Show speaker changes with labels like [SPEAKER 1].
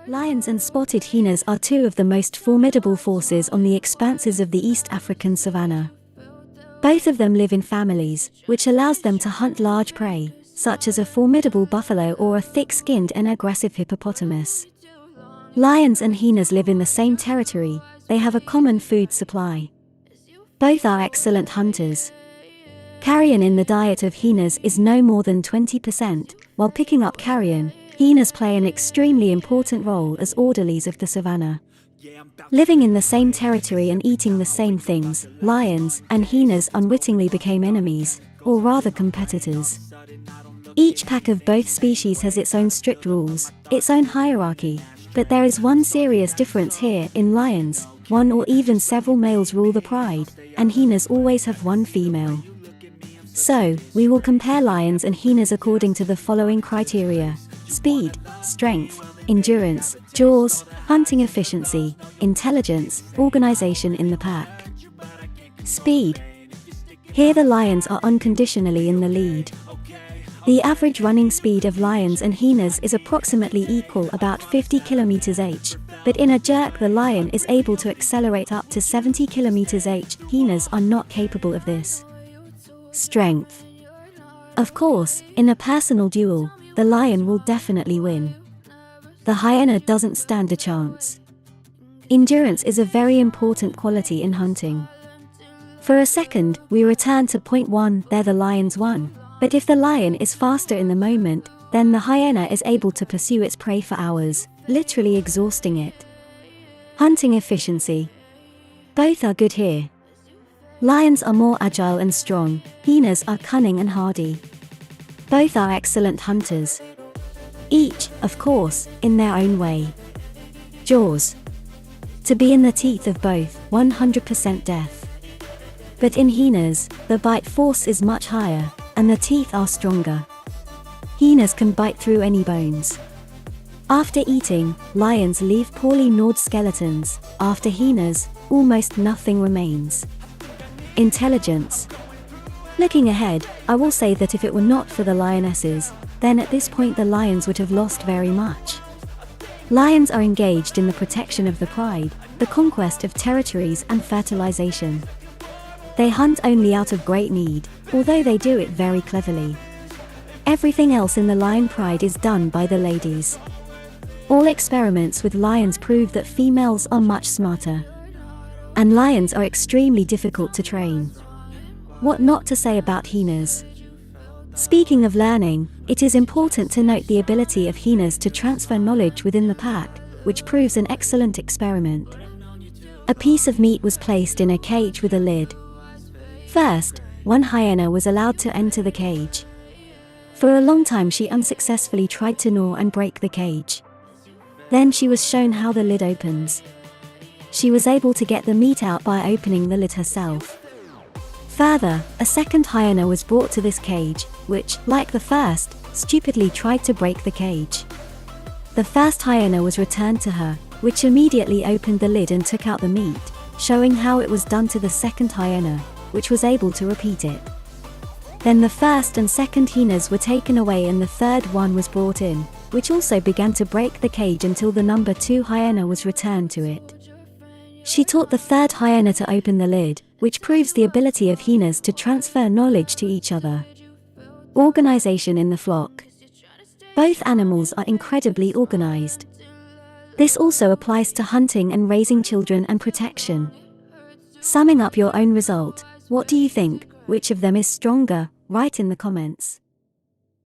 [SPEAKER 1] Lions and spotted hyenas are two of the most formidable forces on the expanses of the East African savanna. Both of them live in families, which allows them to hunt large prey, such as a formidable buffalo or a thick-skinned and aggressive hippopotamus. Lions and hyenas live in the same territory, they have a common food supply. Both are excellent hunters. Carrion in the diet of hyenas is no more than 20%, while picking up carrion, hyenas play an extremely important role as orderlies of the savanna. Living in the same territory and eating the same things, lions and hyenas unwittingly became enemies, or rather competitors. Each pack of both species has its own strict rules, its own hierarchy, but there is one serious difference here. In lions, one or even several males rule the pride, and hyenas always have one female. So, we will compare lions and hyenas according to the following criteria: speed, strength, endurance, jaws, hunting efficiency, intelligence, organization in the pack. Speed. Here the lions are unconditionally in the lead. The average running speed of lions and hyenas is approximately equal, about 50 km/h, but in a jerk the lion is able to accelerate up to 70 km/h. Hyenas are not capable of this. Strength. Of course, in a personal duel, the lion will definitely win. The hyena doesn't stand a chance. Endurance is a very important quality in hunting. For a second, we return to point 1, there the lions won. But if the lion is faster in the moment, then the hyena is able to pursue its prey for hours, literally exhausting it. Hunting efficiency. Both are good here. Lions are more agile and strong, hyenas are cunning and hardy. Both are excellent hunters. Each, of course, in their own way. Jaws. To be in the teeth of both, 100% death. But in hyenas, the bite force is much higher, and the teeth are stronger. Hyenas can bite through any bones. After eating, lions leave poorly gnawed skeletons. After hyenas, almost nothing remains. Intelligence. Looking ahead, I will say that if it were not for the lionesses, then at this point the lions would have lost very much. Lions are engaged in the protection of the pride, the conquest of territories and fertilization. They hunt only out of great need, although they do it very cleverly. Everything else in the lion pride is done by the ladies. All experiments with lions prove that females are much smarter. And lions are extremely difficult to train. What not to say about hyenas? Speaking of learning, it is important to note the ability of hyenas to transfer knowledge within the pack, which proves an excellent experiment. A piece of meat was placed in a cage with a lid. First, one hyena was allowed to enter the cage. For a long time she unsuccessfully tried to gnaw and break the cage. Then she was shown how the lid opens. She was able to get the meat out by opening the lid herself. Further, a second hyena was brought to this cage, which, like the first, stupidly tried to break the cage. The first hyena was returned to her, which immediately opened the lid and took out the meat, showing how it was done to the second hyena, which was able to repeat it. Then the first and second hyenas were taken away and the third one was brought in, which also began to break the cage until the number 2 hyena was returned to it. She taught the third hyena to open the lid, which proves the ability of hyenas to transfer knowledge to each other. Organization in the flock. Both animals are incredibly organized. This also applies to hunting and raising children and protection. Summing up your own result, what do you think? Which of them is stronger? Write in the comments.